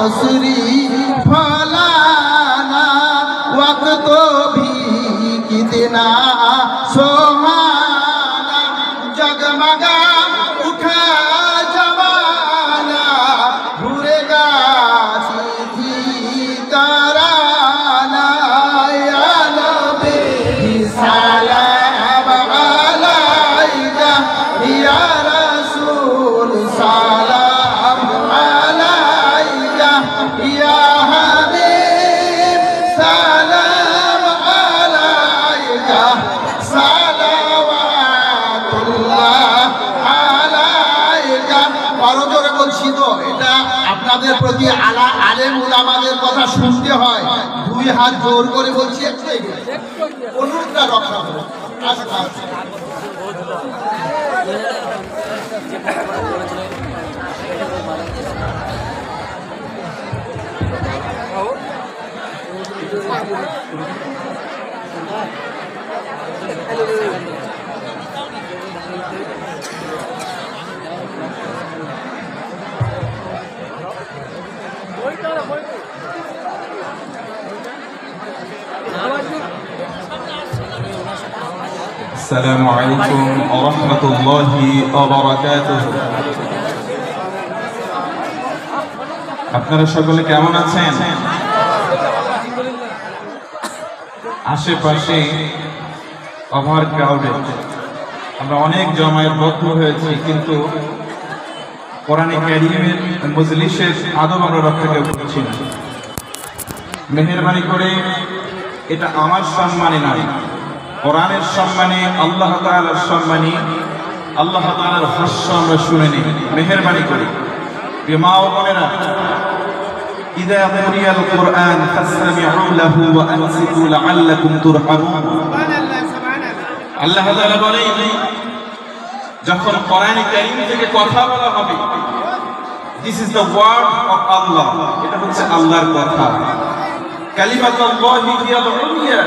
उसरी फलाना वक्त भी कितना सुहाना जगमगा उठा जमाना भूरेगा सीधी तराना या नबी सलाम अलैका या रसूल सलाम अलैका या हबीब सलाम अलैका सलावाতুল্লাহ আলাইকা। বড় জোরে বলছি তো, এটা আপনাদের প্রতি আলেম উলামাদের কথা শুনতে হয়। দুই হাত জোর করে বলছি, একটু অনুরোধটা রক্ষা করো। আচ্ছা السلام عليكم ورحمة الله وبركاته। আপনারা সকলে কেমন আছেন? আশেপাশে ওভার ক্রাউডেড, আমরা অনেক জমায়েতবদ্ধ হয়েছি, কিন্তু কোরআনে কারীমের মজলিসের আদব আমরা রক্ষা করছি না। মেহেরবানি করে, এটা আমার সম্মানে নয়, কোরআনের সম্মানে, আল্লাহ তাআলার সম্মানে, আল্লাহ তাআলার ভাষ্য আমরা শুনে নিই। মেহেরবানি করে মা ও বোনেরা, ইযা কুরিয়াল কুরআন ফাসতামিউ লাহু ওয়া আনসিতু লাআল্লাকুম তুরহামুন। আল্লাহ তাআলা বলেন, যখন কোরআনে কারীম থেকে কথা বলা হবে, this is the word of Allah, এটা হচ্ছে আল্লাহর কথা। কালিমাতুল্লাহি হিয়াল উলিয়া,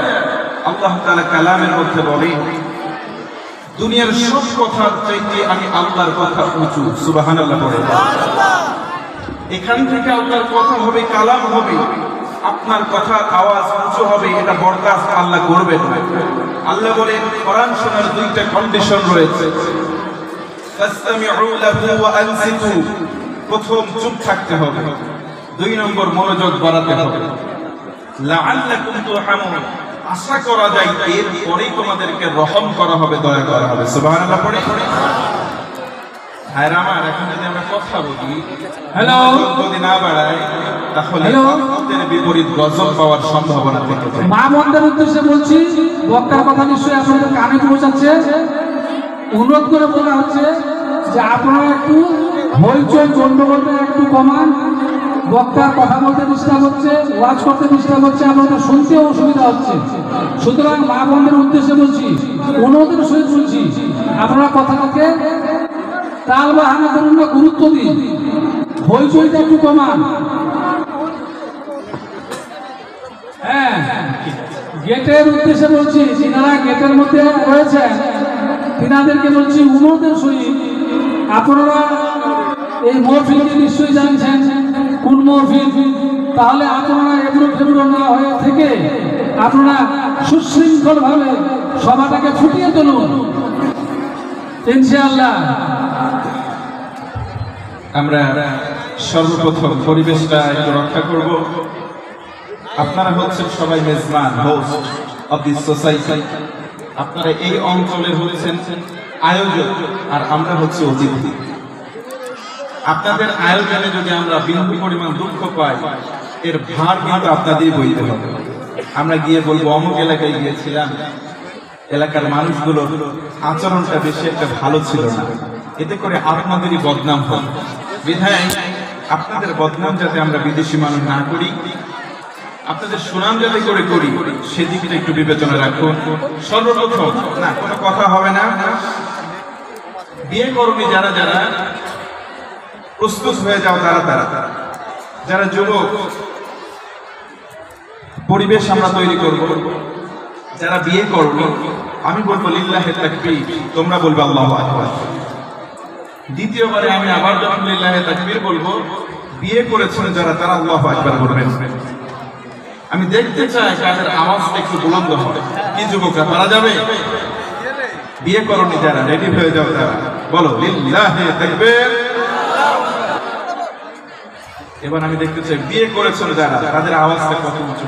আল্লাহ তাআলা কালামের মধ্যে বলেন, দুনিয়ার সব কথার চাইতে আমি আল্লাহর কথা উঁচু। সুবহানাল্লাহ বলেন। এখান থেকে আল্লাহর কথা হবে, কালাম হবে, আপনার কথার আওয়াজ উঁচু হবে, এটা বরদাস্ত আল্লাহ করবেন না। আল্লাহ বলেন, কোরআন শোনার দুইটা কন্ডিশন রয়েছে। ফাসতামিউ লাহু ওয়া আনসিতু, প্রথম চুপ থাকতে হবে, দুই নম্বর মনোযোগ বাড়াতে হবে। লাআল্লাকুম তুরহামুন, আশা করা যায় এর পরেই তোমাদেরকে রহম করা হবে, দয়া করা হবে। সুবহানাল্লাহ পড়ে ভাইরা আমার, এখন যদি আমরা কথা বলি, হ্যালো, যদি না বাড়াই, তাহলে আমাদের বিপরীত গজব পাওয়ার সম্ভাবনা থেকে যায়। মা বোনদের উদ্দেশ্যে বলছি, বক্তার কথা নিশ্চয়ই আপনাদের কানে পৌঁছাচ্ছে। অনুরোধ করে বলা হচ্ছে যে আপনারা একটু হইচই গন্ডগোলটা একটু কমান। বক্তার কথা বলতে ডিস্টার্ব হচ্ছে, ওয়াজ করতে ডিস্টার্ব হচ্ছে, আপনাদের শুনতেও অসুবিধা হচ্ছে। সুতরাং মা বোনদের উদ্দেশ্যে বলছি, অনুরোধের সহিত বলছি, আপনারা কথাটাকে তাল বাহানা করুন না, গুরুত্ব দিন, হইচইটা একটু কমান। হ্যাঁ, গেটের উদ্দেশ্যে বলছি, যিনারা গেটের মধ্যে রয়েছেন তিনাদেরকে বলছি, অনুরোধের সহিত আপনারা এই মহফিলটি নিশ্চয়ই জানছেন কোন মহফিল, তাহলে আপনারা এগুলো ফেবুলো না হয়ে থেকে আপনারা সুশৃঙ্খল ভাবে সভাটাকে ফুটিয়ে তুলুন ইনশাআল্লাহ। আমরা সর্বপ্রথম পরিবেশটা একটু রক্ষা করব। আপনারা হচ্ছেন সবাই মেজবান, হোস্ট অফ দিস সোসাইটি। আপনারা এই অঞ্চলের হচ্ছেন আয়োজক, আর আমরা হচ্ছে অতিথি। আপনাদের আয়োজনে যদি আমরা বিন্দু পরিমাণ দুঃখ পাই, এর ভার কিন্তু আপনাদেরই বইতে হবে। আমরা গিয়ে বলবো, অমুক এলাকায় গিয়েছিলাম, এলাকার মানুষগুলোর আচরণটা বেশি একটা ভালো ছিল না, এতে করে আপনাদেরই বদনাম হয়। বিধায় আপনাদের বদনাম যাতে আমরা বিদেশি মানুষ না করি, আপনাদের সুনাম যাতে করে করি, সেদিকটা একটু বিবেচনা রাখুন। সর্বপ্রথম, না কোনো কথা হবে না, বিয়ে কর্মী যারা যারা প্রস্তুত হয়ে যাও, তারা যারা যুবক, পরিবেশ আমরা তৈরি করব। যারা বিয়ে করবে, আমি বলবো লিল্লাহি তাকবীর, তোমরা বলবে আল্লাহু আকবার। দ্বিতীয়বারে আমি আবার যখন লিল্লাহি তাকবীর বলবো, বিয়ে করেছেন যারা, তারা আল্লাহু আকবার বলবেন। আমি দেখতে চাই কাদের আওয়াজটা একটু বুলন্দ হয়। কি যুবকরা পারা যাবে? বিয়ে করনি যারা, রেডি হয়ে যাও তারা, বলো লিল্লাহি তাকবীর। এবার আমি দেখতে চাই বিয়ে করেছেন যারা, তাদের আওয়াজটা কত উঁচু।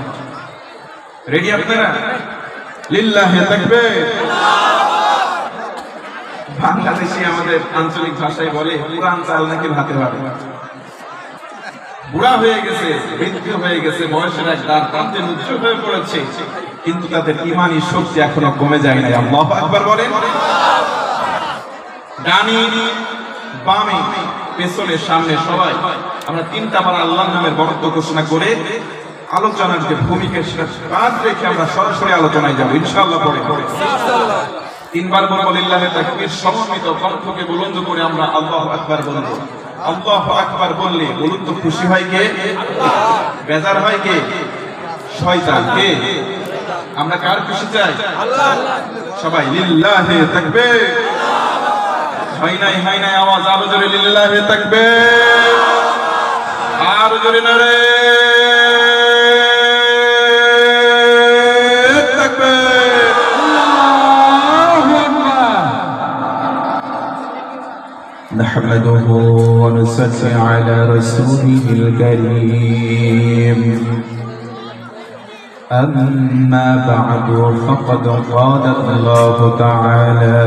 রেডি আপনারা? লিল্লাহি তাকবীর। বাংলাদেশি আমাদের আঞ্চলিক ভাষায় বলে পুরান চাল নাকি ভাতে ভাবে। বুড়া হয়ে গেছে, বৃদ্ধ হয়ে গেছে, বয়সের এক দ্বার প্রান্তে উজ্জ্বল হয়ে পড়েছে, কিন্তু তাদের ঈমানি শক্তি এখনো কমে যায় নাই। আল্লাহু আকবার বলেন। ডানি বামে পেছনে সামনে সবাই আমরা তিনটা বার আল্লাহর নামের বরকত ঘোষণা করে আলোচনার যে ভূমিকা সেটা বাদ রেখে আমরা সরাসরি আলোচনায় যাব ইনশাআল্লাহ। পরে তিনবার বলবো লিল্লাহি তাকবীর, সমন্বিত কণ্ঠকে বুলন্দ করে আমরা আল্লাহু আকবার বলবো। আল্লাহু আকবার বললে বলুন তো খুশি হয় কে? বেজার হয় কে? শয়তান। কে? আমরা কার খুশি চাই? আল্লাহ। সবাই লিল্লাহি তাকবীর। হয় নাই আওয়াজ আরো জোরে লিল্লাহি তাকবীর, আরো জোরে নারে তাকবীর। আল্লাহু আকবার। نحمده ونصلي على رسوله الكريم. أما بعد فقد قال الله تعالى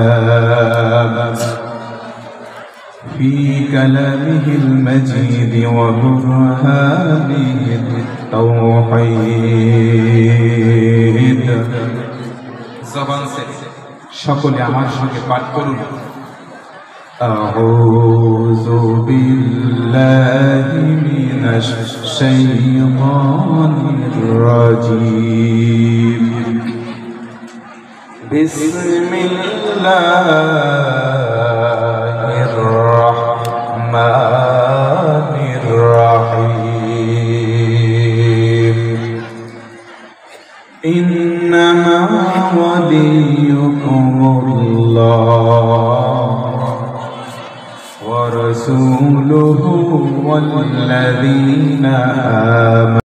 في كلامه المجيد وبرهانه التوحيد. জবান সে সকলে আমার সঙ্গে পাঠ করুন। أعوذ بالله من الشيطان الرجيم. بسم الله الرحمن الرحيم. إنما وليكم الله ورسوله والذين آمنوا